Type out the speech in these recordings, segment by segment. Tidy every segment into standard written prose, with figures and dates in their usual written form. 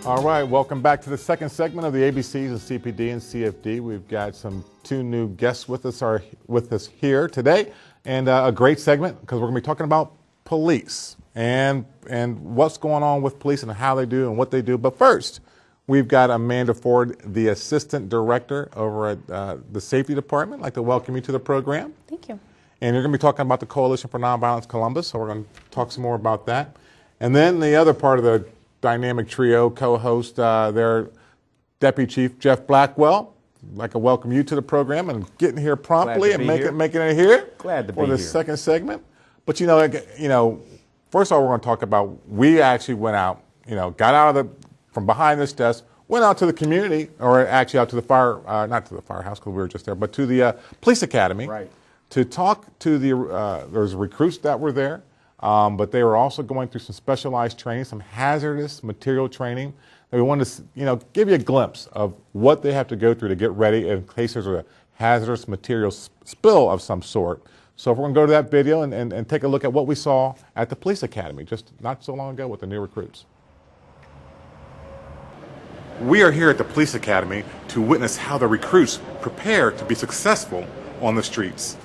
All right, welcome back to the second segment of the ABCs of CPD and CFD. We've got two new guests with us here today, and a great segment because we're going to be talking about police and what's going on with police and how they do and what they do. But first, we've got Amanda Ford, the Assistant Director over at the Safety Department. I'd like to welcome you to the program. Thank you. And you're going to be talking about the Coalition for Nonviolence Columbus, so we're going to talk some more about that. And then the other part of the dynamic trio co-host, their Deputy Chief Jeff Blackwell. I'd like to welcome you to the program and getting here promptly and making it here. Glad to be for the second segment. But first of all, we're going to talk about we actually went out, got out of from behind this desk, went out to the community, or actually out to the not to the firehouse because we were just there, but to the police academy, right, to talk to there's recruits that were there. But they were also going through some specialized training, some hazardous material training. And we wanted to, give you a glimpse of what they have to go through to get ready in case there's a hazardous material spill of some sort. So if we're going to go to that video and take a look at what we saw at the police academy just not so long ago with the new recruits. We are here at the police academy to witness how the recruits prepare to be successful on the streets.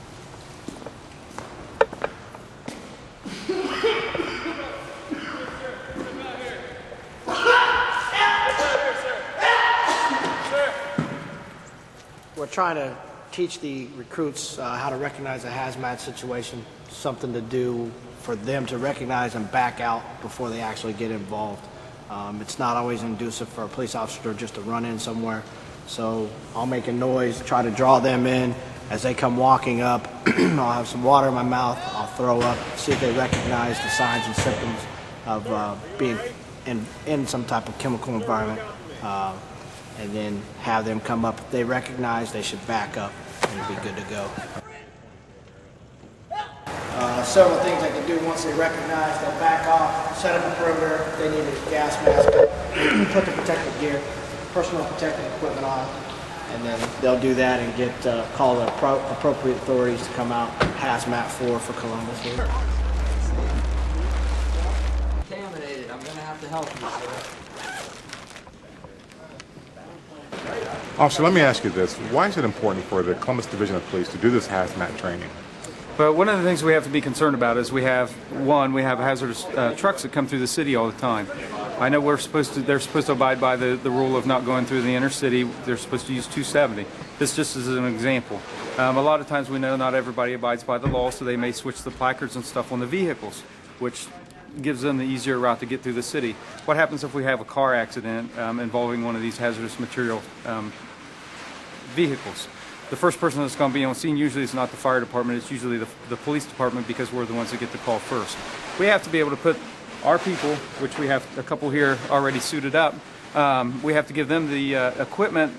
We're trying to teach the recruits how to recognize a hazmat situation, something to do for them to recognize and back out before they actually get involved. It's not always inducive for a police officer just to run in somewhere. So I'll make a noise, try to draw them in. As they come walking up, I'll have some water in my mouth, I'll throw up, see if they recognize the signs and symptoms of being in some type of chemical environment. And then have them come up. If they recognize, they should back up and be good to go. Several things they can do once they recognize, they'll back off, set up a perimeter. They need a gas mask, put the protective gear, personal protective equipment on, and then they'll do that and call the appropriate authorities to come out. Hazmat 4 for Columbus here. Contaminated. I'm going to have to help you, sir. Officer, let me ask you this. Why is it important for the Columbus Division of Police to do this hazmat training? Well, one of the things we have to be concerned about is we have hazardous trucks that come through the city all the time. I know they're supposed to abide by the rule of not going through the inner city. They're supposed to use 270. This just is an example. A lot of times we know not everybody abides by the law, so they may switch the placards and stuff on the vehicles, which gives them the easier route to get through the city. What happens if we have a car accident involving one of these hazardous material vehicles? The first person that's going to be on scene usually is not the fire department, it's usually the police department, because we're the ones that get the call first. We have to be able to put our people, which we have a couple here already suited up, we have to give them the equipment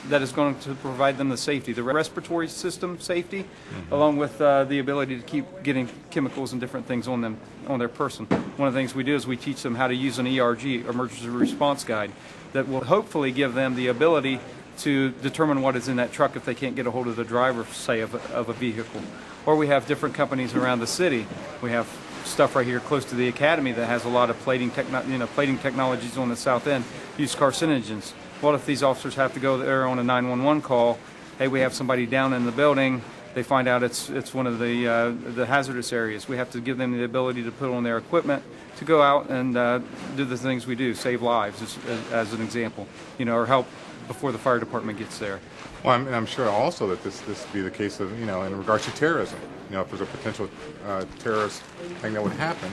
that is going to provide them the safety, the respiratory system safety, along with the ability to keep getting chemicals and different things on their person. One of the things we do is we teach them how to use an ERG, Emergency Response Guide, that will hopefully give them the ability to determine what is in that truck if they can't get a hold of the driver, say, of a vehicle. Or we have different companies around the city. We have stuff right here close to the academy that has a lot of plating technologies on the south end, use carcinogens. What if these officers have to go there on a 911 call? Hey, we have somebody down in the building. They find out it's one of the hazardous areas. We have to give them the ability to put on their equipment to go out and do the things we do, save lives as an example, or help before the fire department gets there. Well, I'm sure also that this would be the case of, in regards to terrorism. If there's a potential terrorist thing that would happen,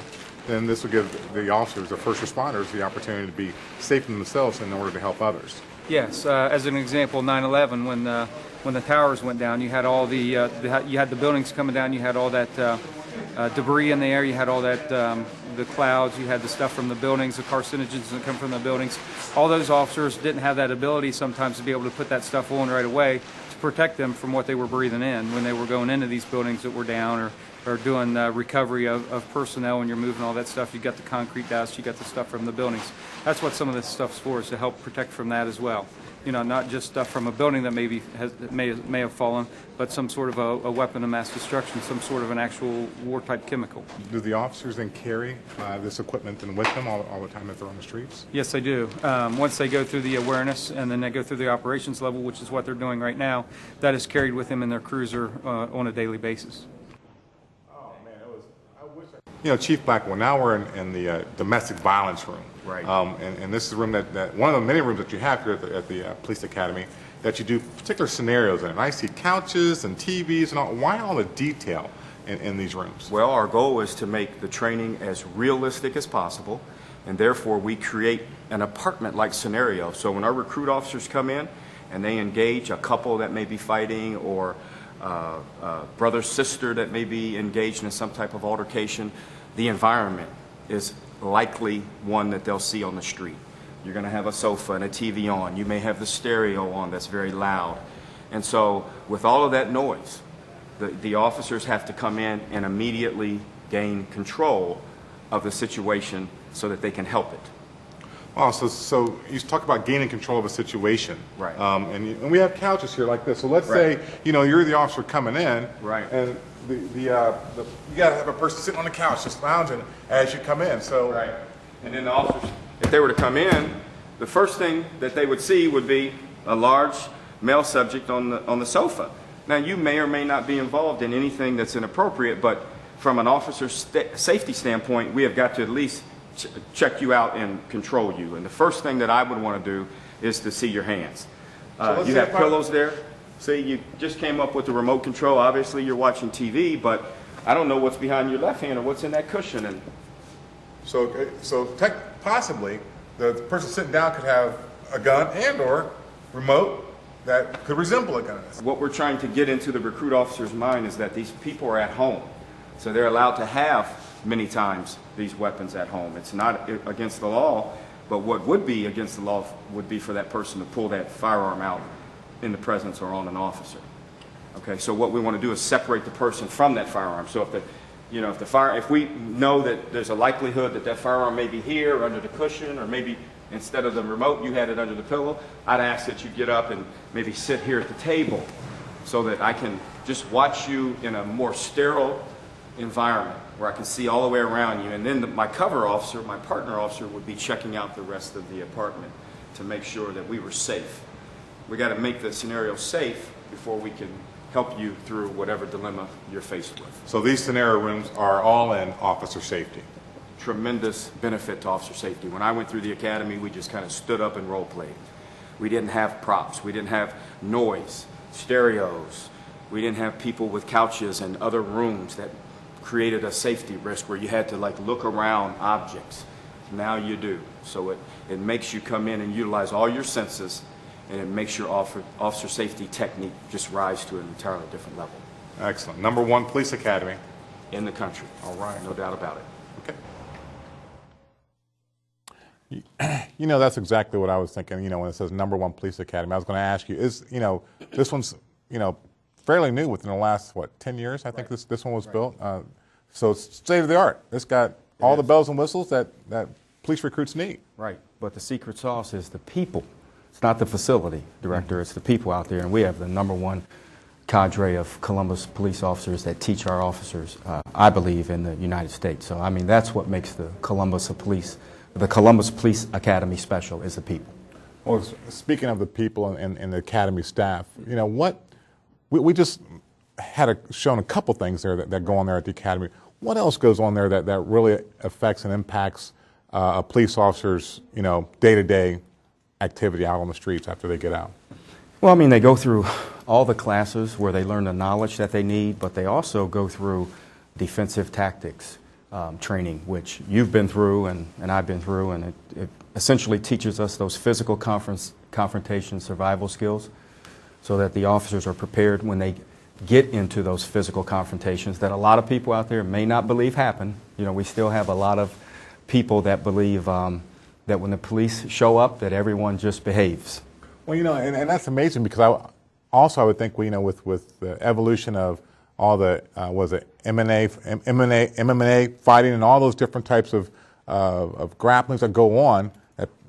then this would give the officers, the first responders, the opportunity to be safe in themselves in order to help others. Yes, as an example, 9/11, when the towers went down, you had all you had the buildings coming down, you had all that debris in the air, you had all that the clouds, you had the stuff from the buildings, the carcinogens that come from the buildings. All those officers didn't have that ability sometimes to be able to put that stuff on right away to protect them from what they were breathing in when they were going into these buildings that were down, or doing recovery of personnel when you're moving all that stuff. You got the concrete dust, you got the stuff from the buildings. That's what some of this stuff's for, is to help protect from that as well. not just stuff from a building that may have fallen, but some sort of a weapon of mass destruction, some sort of an actual war-type chemical. Do the officers then carry this equipment and with them all the time if they're on the streets? Yes, they do. Once they go through the awareness and then they go through the operations level, which is what they're doing right now, that is carried with them in their cruiser on a daily basis. Oh man, Chief Blackwell, now we're in the domestic violence room. Right. And this is a room that one of the many rooms that you have here at the Police Academy that you do particular scenarios in. And I see couches and TVs and all. Why all the detail in these rooms? Well, our goal is to make the training as realistic as possible, and therefore we create an apartment-like scenario. So when our recruit officers come in and they engage a couple that may be fighting or brother, sister that may be engaged in some type of altercation, the environment is likely one that they'll see on the street. You're going to have a sofa and a TV on. You may have the stereo on that's very loud. And so with all of that noise, the officers have to come in and immediately gain control of the situation so that they can help it. Wow, so you talk about gaining control of a situation. Right. And we have couches here like this. So let's say, you're the officer coming in. Right. And you got to have a person sitting on the couch just lounging as you come in. So. Right. And then the officers, if they were to come in, the first thing that they would see would be a large male subject on the sofa. Now, you may or may not be involved in anything that's inappropriate, but from an officer's safety standpoint, we have got to at least check you out and control you. And the first thing that I would want to do is to see your hands. You have pillows there. See, you just came up with the remote control. Obviously, you're watching TV, but I don't know what's behind your left hand or what's in that cushion. And possibly the person sitting down could have a gun and or remote that could resemble a gun. What we're trying to get into the recruit officer's mind is that these people are at home. So they're allowed to have many times these weapons at home. It's not against the law, but what would be against the law would be for that person to pull that firearm out in the presence or on an officer. Okay, so what we want to do is separate the person from that firearm. So if we know that there's a likelihood that firearm may be here or under the cushion, or maybe instead of the remote you had it under the pillow, I'd ask that you get up and maybe sit here at the table so that I can just watch you in a more sterile environment where I can see all the way around you. And then my cover officer, my partner officer, would be checking out the rest of the apartment to make sure that we were safe. We got to make the scenario safe before we can help you through whatever dilemma you're faced with. So these scenario rooms are all in officer safety. Tremendous benefit to officer safety. When I went through the academy, we just kind of stood up and role played. We didn't have props. We didn't have noise, stereos. We didn't have people with couches and other rooms that created a safety risk where you had to look around objects. Now you do. So it makes you come in and utilize all your senses, and it makes your officer safety technique just rise to an entirely different level. Excellent. #1 police academy in the country. All right. No doubt about it. Okay. That's exactly what I was thinking, when it says #1 police academy. I was going to ask you, this one's, fairly new within the last, 10 years, I think this one was built. So it's state of the art. It's got all the bells and whistles that police recruits need. Right. But the secret sauce is the people. It's not the facility director, it's the people out there. And we have the #1 cadre of Columbus police officers that teach our officers, I believe, in the United States. So, that's what makes the Columbus Police Academy special, is the people. Well, speaking of the people and the academy staff, we just had shown a couple things there that go on there at the academy. What else goes on there that really affects and impacts a police officer's, day-to-day activity out on the streets after they get out? Well, they go through all the classes where they learn the knowledge that they need, but they also go through defensive tactics training, which you've been through and I've been through, and it essentially teaches us those physical confrontation survival skills so that the officers are prepared when they get into those physical confrontations that a lot of people out there may not believe happen. We still have a lot of people that believe that when the police show up, that everyone just behaves. Well, and that's amazing, because I would think, with the evolution of all the MMA fighting and all those different types of grapplings that go on,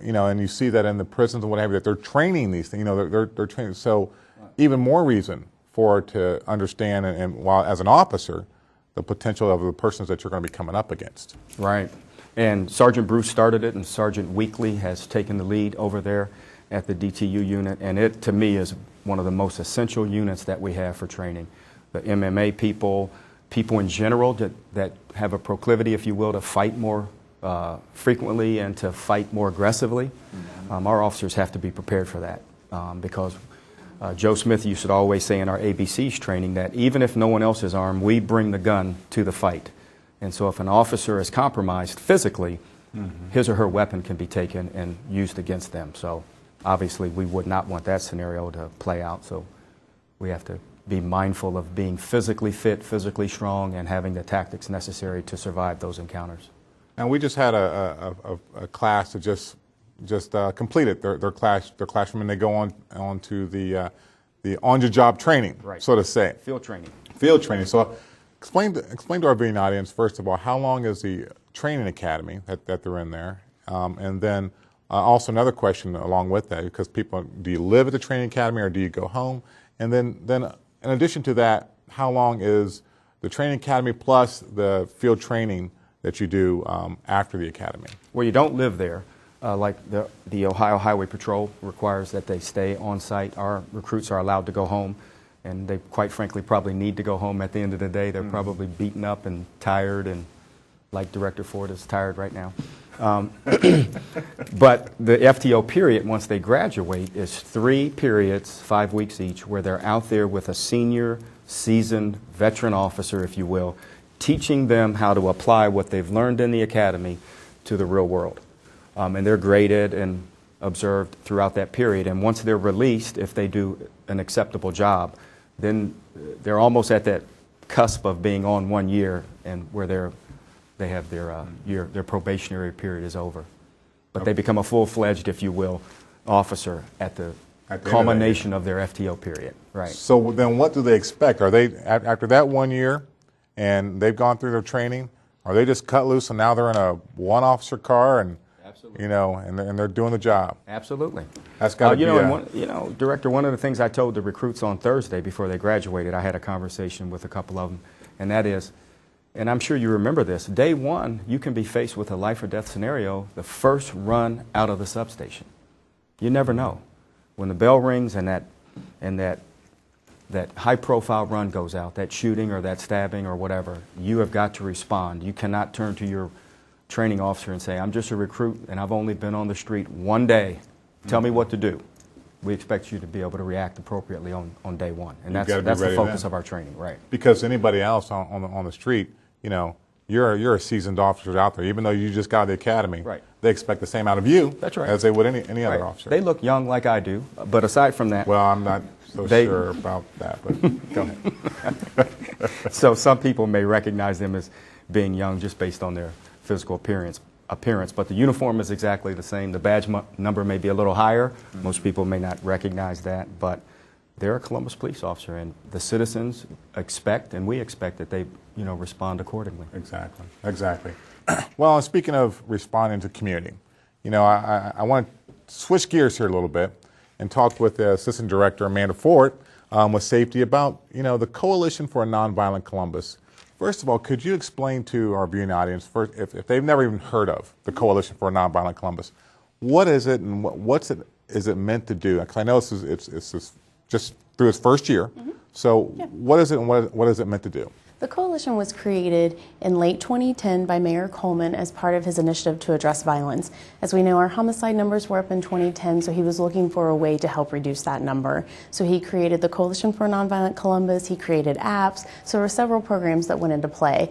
you know, and you see that in the prisons and what have you, that they're training these things. You know, they're training. So, even more reason for to understand and while as an officer, the potential of the persons that you're going to be coming up against. Right. And Sergeant Bruce started it, and Sergeant Weekly has taken the lead over there at the DTU unit, and it, to me, is one of the most essential units that we have for training. The MMA people in general that have a proclivity, if you will, to fight more frequently and to fight more aggressively. Our officers have to be prepared for that because Joe Smith used to always say in our ABCs training that even if no one else is armed, we bring the gun to the fight. And so if an officer is compromised physically, his or her weapon can be taken and used against them. So obviously we would not want that scenario to play out. So we have to be mindful of being physically fit, physically strong, and having the tactics necessary to survive those encounters. And we just had a class that just completed their classroom, and they go on to the on-the-job training, right, so to say. Field training. Field training. So explain to our viewing audience, first of all, how long is the training academy that they're in there? And then also another question along with that, because people, do you live at the training academy or do you go home? And then in addition to that, how long is the training academy plus the field training that you do after the academy? Well, you don't live there. Like the Ohio Highway Patrol requires that they stay on site. Our recruits are allowed to go home, and they quite frankly probably need to go home at the end of the day. They're probably beaten up and tired, and like Director Ford is tired right now. But the FTO period, once they graduate, is 3 periods, 5 weeks each, where they're out there with a senior, seasoned, veteran officer, if you will, teaching them how to apply what they've learned in the academy to the real world. And they're graded and observed throughout that period. And once they're released, if they do an acceptable job, then they're almost at that cusp of being on 1 year, and where they have their probationary period is over. But they become a full-fledged, if you will, officer at the culmination of their FTO period. Right. So then what do they expect? Are they, after that 1 year and they've gone through their training, are they just cut loose and now they're in a one-officer car and, absolutely, you know, and they're doing the job? Absolutely. That's got to be Director, one of the things I told the recruits on Thursday before they graduated, I had a conversation with a couple of them, and that is, and I'm sure you remember this, day one, you can be faced with a life or death scenario the first run out of the substation. You never know. When the bell rings and that high-profile run goes out, that shooting or that stabbing or whatever, you have got to respond. You cannot turn to your training officer and say, I'm just a recruit and I've only been on the street 1 day. Tell me what to do. We expect you to be able to react appropriately on day one. And that's the focus of our training, right? Because anybody else on the street, you know, you're a seasoned officer out there. Even though you just got out of the academy, right, they expect the same out of you. That's right, as they would any other officer. They look young like I do, but aside from that... Well, I'm not so sure about that, but go ahead. So some people may recognize them as being young just based on their physical appearance, but the uniform is exactly the same. The badge number may be a little higher. Most people may not recognize that, but they're a Columbus police officer, and the citizens expect, and we expect, that they, you know, respond accordingly. Exactly. Well, and speaking of responding to community, you know, I want to switch gears here a little bit and talk with the Assistant Director Amanda Ford with Safety about, you know, the Coalition for a Nonviolent Columbus. First of all, could you explain to our viewing audience, first, if they've never even heard of the Coalition for a Nonviolent Columbus, what is it and is it meant to do? Because I know it's just through its first year. So yeah, what is it and what is it meant to do? The coalition was created in late 2010 by Mayor Coleman as part of his initiative to address violence. As we know, our homicide numbers were up in 2010, so he was looking for a way to help reduce that number. So he created the Coalition for Nonviolent Columbus, he created apps, so there were several programs that went into play.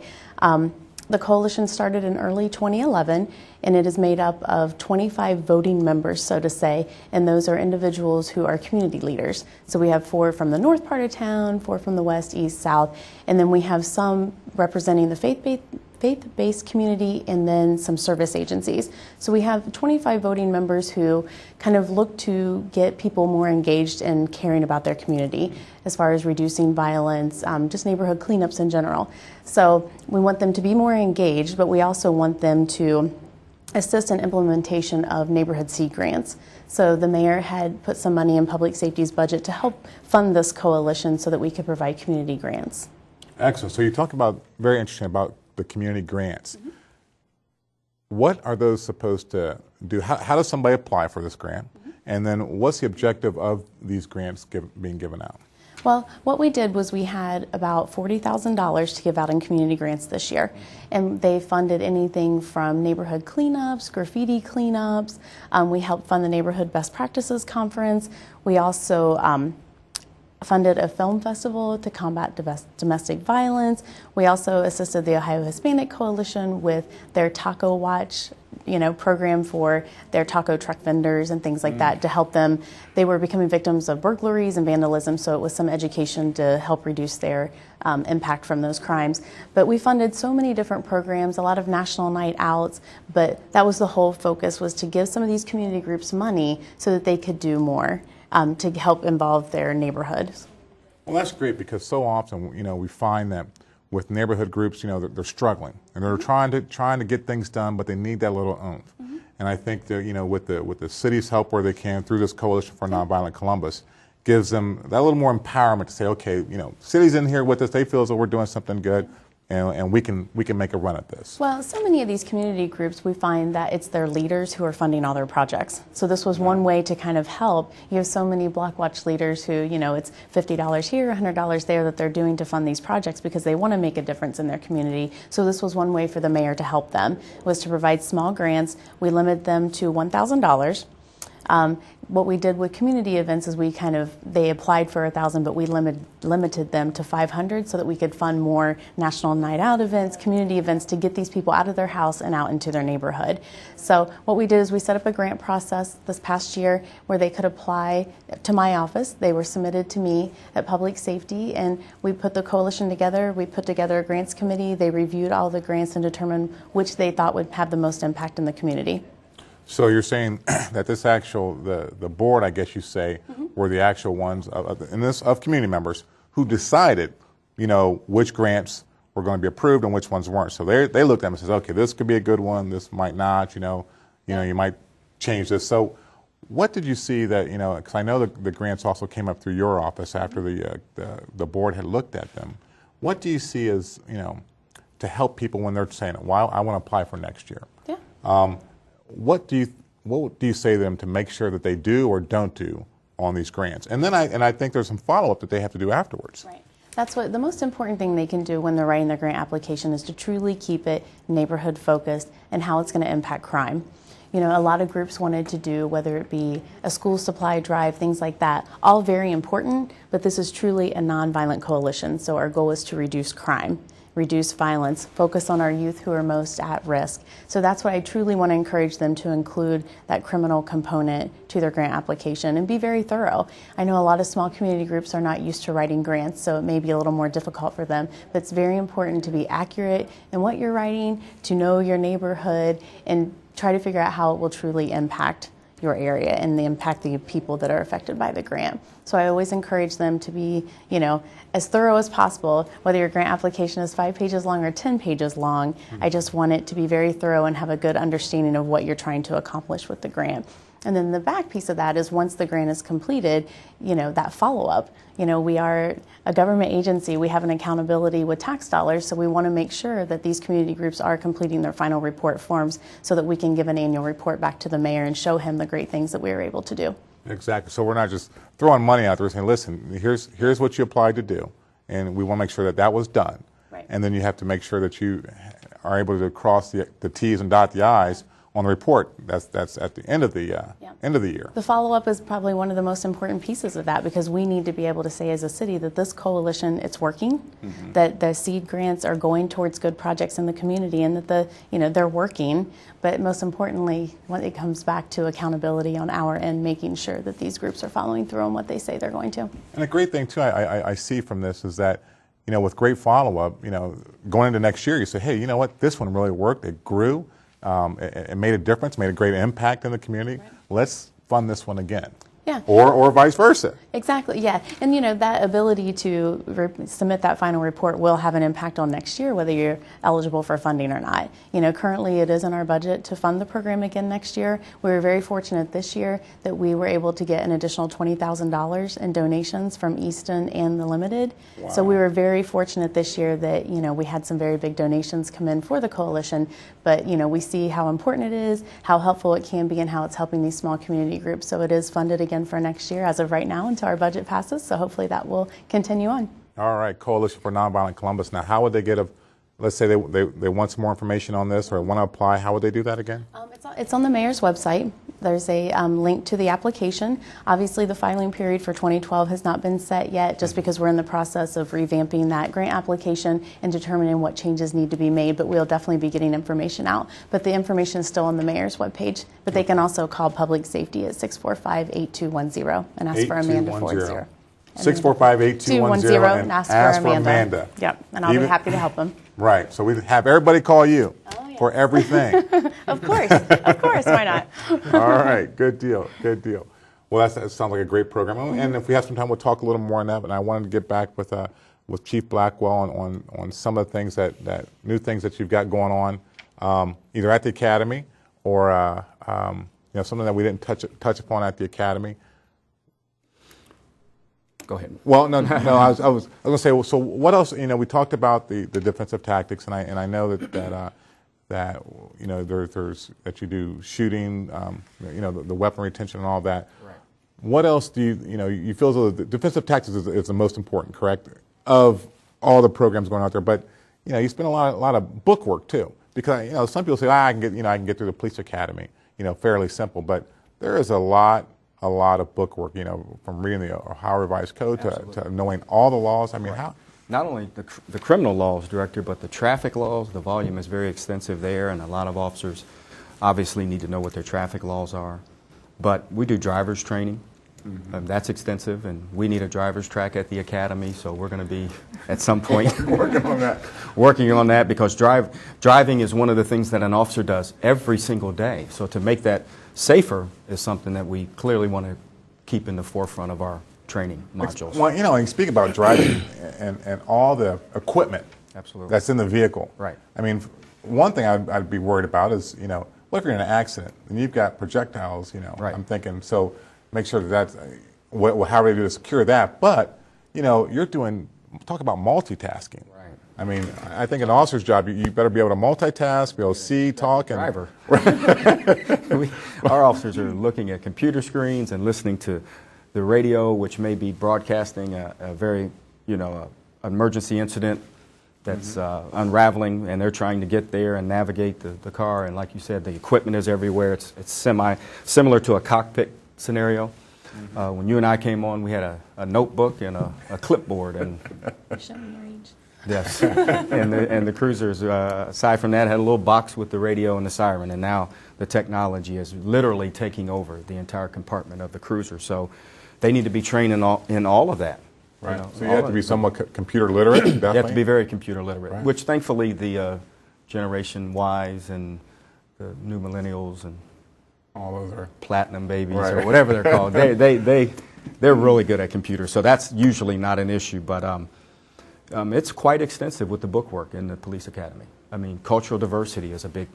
The coalition started in early 2011, and it is made up of 25 voting members, so to say, and those are individuals who are community leaders. So we have 4 from the north part of town, 4 from the west, east, south, and then we have some representing the faith-based community and then some service agencies. So we have 25 voting members who kind of look to get people more engaged in caring about their community as far as reducing violence, just neighborhood cleanups in general. So we want them to be more engaged, but we also want them to assist in implementation of neighborhood seed grants. So the mayor had put some money in public safety's budget to help fund this coalition so that we could provide community grants. Excellent. So you talk about, very interesting, about the community grants. Mm-hmm. What are those supposed to do? How does somebody apply for this grant? Mm-hmm. And then what's the objective of these grants being given out? Well, what we did was we had about $40,000 to give out in community grants this year. And they funded anything from neighborhood cleanups, graffiti cleanups. We helped fund the Neighborhood Best Practices Conference. We also funded a film festival to combat domestic violence. We also assisted the Ohio Hispanic Coalition with their Taco Watch program for their taco truck vendors and things like that to help them. They were becoming victims of burglaries and vandalism, so it was some education to help reduce their impact from those crimes. But we funded so many different programs, a lot of national night outs, but that was the whole focus, was to give some of these community groups money so that they could do more to help involve their neighborhoods. Well, that's great, because so often, we find that with neighborhood groups, they're struggling and they're trying to get things done, but they need that little oomph. Mm-hmm. And I think that with the city's help where they can through this Coalition for Nonviolent Columbus, gives them that little more empowerment to say, okay, city's in here with us. They feel as though we're doing something good. And we can make a run at this. Well, so many of these community groups, we find that it's their leaders who are funding all their projects. So this was one way to kind of help. You have so many Block Watch leaders who, it's $50 here, $100 there that they're doing to fund these projects because they want to make a difference in their community. So this was one way for the mayor to help them, was to provide small grants. We limit them to $1,000. What we did with community events is they applied for 1,000, but we limited them to 500 so that we could fund more national night out events, community events, to get these people out of their house and out into their neighborhood. So what we did is we set up a grant process this past year where they could apply to my office. They were submitted to me at Public Safety, and we put the coalition together. We put together a grants committee. They reviewed all the grants and determined which they thought would have the most impact in the community. So you're saying that this the board, I guess you say, mm-hmm. were the actual ones of community members who decided, which grants were going to be approved and which ones weren't. So they looked at them and said, okay, this could be a good one, this might not, you might change this. So what did you see that, because I know the grants also came up through your office after the board had looked at them. What do you see as, to help people when they're saying, well, I want to apply for next year? Yeah. What do you say to them to make sure that they do or don't do on these grants? And then I think there's some follow-up that they have to do afterwards. Right. That's what the most important thing they can do when they're writing their grant application is to truly keep it neighborhood focused and how it's going to impact crime. A lot of groups wanted to do, whether it be a school supply drive, things like that, all very important, but this is truly a nonviolent coalition. So our goal is to reduce crime, reduce violence, focus on our youth who are most at risk. So that's what I truly want to encourage them to include, that criminal component to their grant application, and be very thorough. I know a lot of small community groups are not used to writing grants, so it may be a little more difficult for them, but it's very important to be accurate in what you're writing, to know your neighborhood, and try to figure out how it will truly impact your area and impact the people that are affected by the grant. So I always encourage them to be, as thorough as possible, whether your grant application is 5 pages long or 10 pages long. Mm-hmm. I just want it to be very thorough and have a good understanding of what you're trying to accomplish with the grant. And then the back piece of that is, once the grant is completed, that follow-up. We are a government agency. We have an accountability with tax dollars, so we want to make sure that these community groups are completing their final report forms so that we can give an annual report back to the mayor and show him the great things that we were able to do. Exactly. So we're not just throwing money out there saying, listen, here's what you applied to do, and we want to make sure that was done. Right. And then you have to make sure that you are able to cross the T's and dot the I's on the report. That's at the end of the year. The follow-up is probably one of the most important pieces of that, because we need to be able to say as a city that this coalition, it's working, mm-hmm. that the seed grants are going towards good projects in the community, and that they're working. But most importantly, when it comes back to accountability on our end, making sure that these groups are following through on what they say they're going to. And a great thing too I see from this is that, with great follow-up, going into next year, you say, hey, you know what, this one really worked, it grew. It made a difference, made a great impact in the community. Right. Let's fund this one again. Yeah. Or vice versa. Exactly, yeah. And that ability to submit that final report will have an impact on next year, whether you're eligible for funding or not. Currently it is in our budget to fund the program again next year. We were very fortunate this year that we were able to get an additional $20,000 in donations from Easton and the Limited. Wow. So we were very fortunate this year that, we had some very big donations come in for the coalition. But, we see how important it is, how helpful it can be, and how it's helping these small community groups. So it is funded again for next year as of right now until our budget passes, so hopefully that will continue on. All right, Coalition for Nonviolent Columbus. Now, how would they get let's say they want some more information on this or want to apply, how would they do that again? It's on the mayor's website. There's a link to the application. Obviously, the filing period for 2012 has not been set yet just because we're in the process of revamping that grant application and determining what changes need to be made, but we'll definitely be getting information out. But the information is still on the mayor's webpage, but they can also call Public Safety at 645-8210 and ask for Amanda Fordzero. 645-8210 and ask for Amanda. Yep, and I'll be happy to help them. Right, so we have everybody call you for everything. Of course, why not? All right, good deal. Well, that sounds like a great program. And if we have some time, we'll talk a little more on that. But I wanted to get back with Chief Blackwell on some of the things that new things that you've got going on, either at the academy or something that we didn't touch upon at the academy. Go ahead. Well, no. I was going to say. Well, so what else? We talked about the defensive tactics, and I know that there's that you do shooting, the weapon retention and all that. Right. What else do you feel as though the defensive tactics is the most important, correct, of all the programs going out there? But you spend a lot of book work too, because some people say I can get through the police academy, fairly simple, but there is a lot of book work, from reading the Ohio Revised Code to knowing all the laws. I mean, how? Not only the criminal laws, Director, but the traffic laws. The volume is very extensive there, and a lot of officers obviously need to know what their traffic laws are. But we do driver's training. Mm-hmm. That's extensive, and we need a driver's track at the academy, so we're going to be, at some point, working on that because driving is one of the things that an officer does every single day. So to make that safer is something that we clearly want to keep in the forefront of our training modules. Well, and you speak about driving and all the equipment that's in the vehicle. Right. I mean, one thing I'd be worried about is, what if you're in an accident and you've got projectiles, Right. I'm thinking, so make sure that's, how do they do to secure that? But, you're talk about multitasking. Right. I mean, I think an officer's job, you better be able to multitask, be able to see, talk, and... Driver. Our officers are looking at computer screens and listening to the radio, which may be broadcasting a very, emergency incident that's unraveling, and they're trying to get there and navigate the car. And like you said, the equipment is everywhere. It's similar to a cockpit scenario. Mm-hmm. When you and I came on, we had a notebook and a clipboard. And yes, and the cruisers, aside from that, had a little box with the radio and the siren, and now the technology is literally taking over the entire compartment of the cruiser. So they need to be trained in all of that. Right. So you have to be somewhat computer literate. You have to be very computer literate, right. Which thankfully the Generation Ys and the new millennials and all those are platinum babies or whatever they're called. They're really good at computers, so that's usually not an issue. But it's quite extensive with the book work in the police academy. I mean, cultural diversity is a big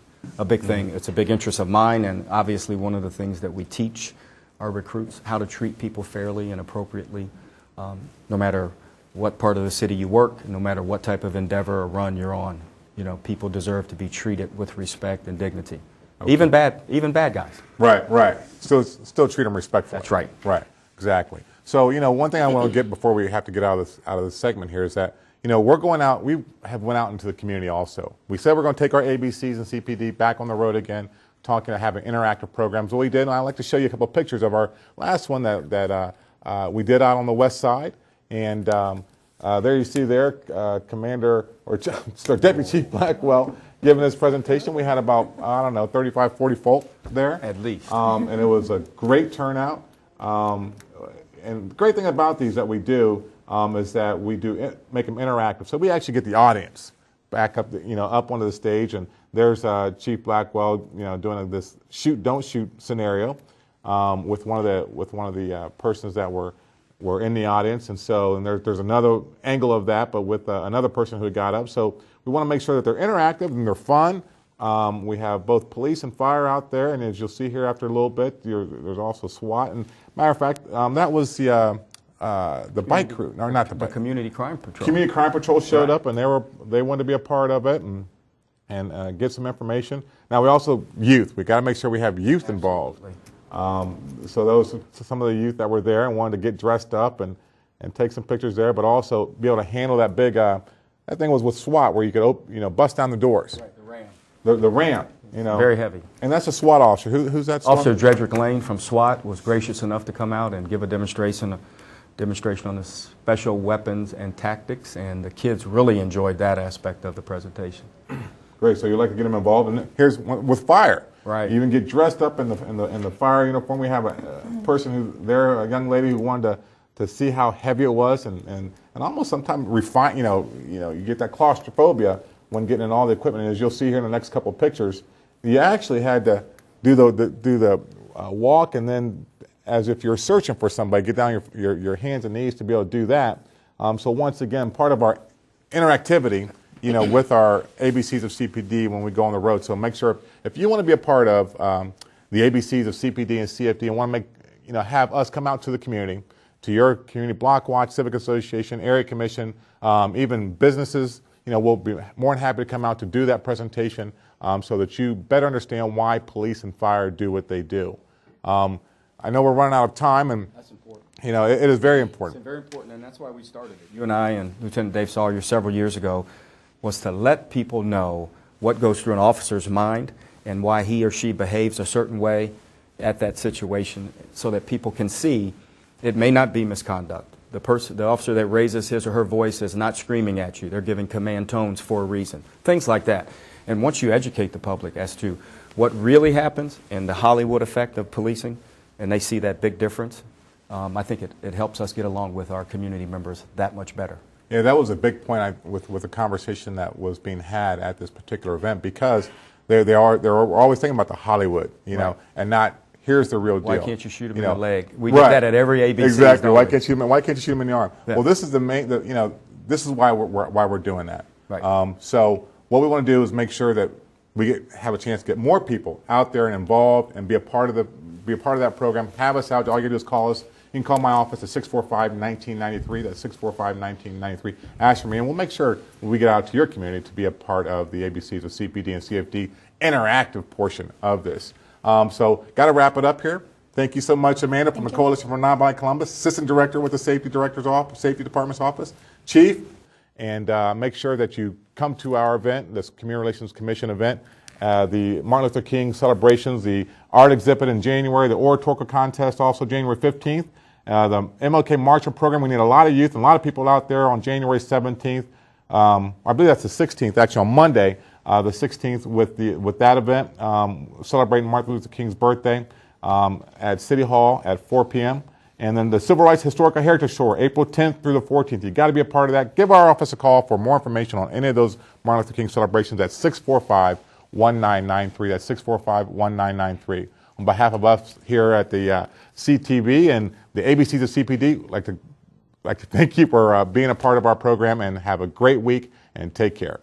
thing. It's a big interest of mine, and obviously one of the things that we teach our recruits, how to treat people fairly and appropriately, no matter what part of the city you work, no matter what type of endeavor or run you're on. People deserve to be treated with respect and dignity. Okay. Even bad guys. Right. Still treat them respectfully. That's right. Right. Exactly. So one thing I want to get before we have to get out of this segment here is that we're going out. We have went out into the community also. We said we're going to take our ABCs and CPD back on the road again, having interactive programs. What we did, and I'd like to show you a couple of pictures of our last one that we did out on the west side. And there you see there, Commander or Deputy Chief Blackwell giving this presentation. We had about, 35, 40 folk there. At least. And it was a great turnout. And the great thing about these that we do is that we do make them interactive. So we actually get the audience back up, up onto the stage. And there's Chief Blackwell, doing this shoot, don't shoot scenario. with one of the persons that were in the audience, and there's another angle of that, but with another person who got up. So we want to make sure that they're interactive and they're fun. We have both police and fire out there, and as you'll see here after a little bit, there's also SWAT. And matter of fact, that was the bike crew, or not the bike. Community Crime Patrol. Community Crime Patrol showed up, and they wanted to be a part of it and get some information. Now we also youth. We got to make sure we have youth involved. So those some of the youth that were there and wanted to get dressed up and take some pictures there, but also be able to handle that big. That thing was with SWAT, where you could bust down the doors. Right, the RAM. The ramp, Very heavy. And that's a SWAT officer. Who's that? Officer Dredrick Lane from SWAT was gracious enough to come out and give a demonstration on the special weapons and tactics, and the kids really enjoyed that aspect of the presentation. Great. So you'd like to get them involved, and here's one with fire. Right. You even get dressed up in the fire uniform. We have a person a young lady who wanted to see how heavy it was, and almost sometimes refine. You get that claustrophobia when getting in all the equipment. And as you'll see here in the next couple of pictures, you actually had to do the walk, and then as if you're searching for somebody, get down your hands and knees to be able to do that. So once again, part of our interactivity, with our ABCs of CPD when we go on the road. So make sure if you want to be a part of the ABCs of CPD and CFD and want to have us come out to the community, to your community block watch, civic association, area commission, even businesses, we'll be more than happy to come out to do that presentation so that you better understand why police and fire do what they do. I know we're running out of time, and that's important. It is very important. It's very important, and that's why we started it. You and I and Lieutenant Dave Sawyer several years ago was to let people know what goes through an officer's mind and why he or she behaves a certain way at that situation, so that people can see it may not be misconduct. The officer that raises his or her voice is not screaming at you. They're giving command tones for a reason. Things like that. And once you educate the public as to what really happens and the Hollywood effect of policing, and they see that big difference, I think it helps us get along with our community members that much better. Yeah, that was a big point with the conversation that was being had at this particular event, because they're always thinking about the Hollywood, right, and not here's the real deal. Why can't you shoot him in the leg? We right, get that at every ABC. Exactly. Why can't you shoot him in the arm? Yeah. Well, this is this is why we're doing that. Right. So what we want to do is make sure that we have a chance to get more people out there and involved and be a part of that program. Have us out. All you got to do is call us. You can call my office at 645-1993. That's 645-1993. Ask for me, and we'll make sure when we get out to your community to be a part of the ABCs of CPD and CFD interactive portion of this. So got to wrap it up here. Thank you so much, Amanda, from the Coalition for Nonviolent Columbus, Assistant Director with the Safety Department's office, Chief, and make sure that you come to our event, this Community Relations Commission event, the Martin Luther King celebrations, the art exhibit in January, the oratorical contest also January 15th, the MLK Marching Program. We need a lot of youth and a lot of people out there on January 17th. I believe that's the 16th, actually on Monday, the 16th with that event, celebrating Martin Luther King's birthday at City Hall at 4 p.m. And then the Civil Rights Historical Heritage Tour, April 10th through the 14th. You got to be a part of that. Give our office a call for more information on any of those Martin Luther King celebrations at 645-1993. That's 645-1993. On behalf of us here at the CTV and the ABCs of CPD, I'd like to thank you for being a part of our program, and have a great week and take care.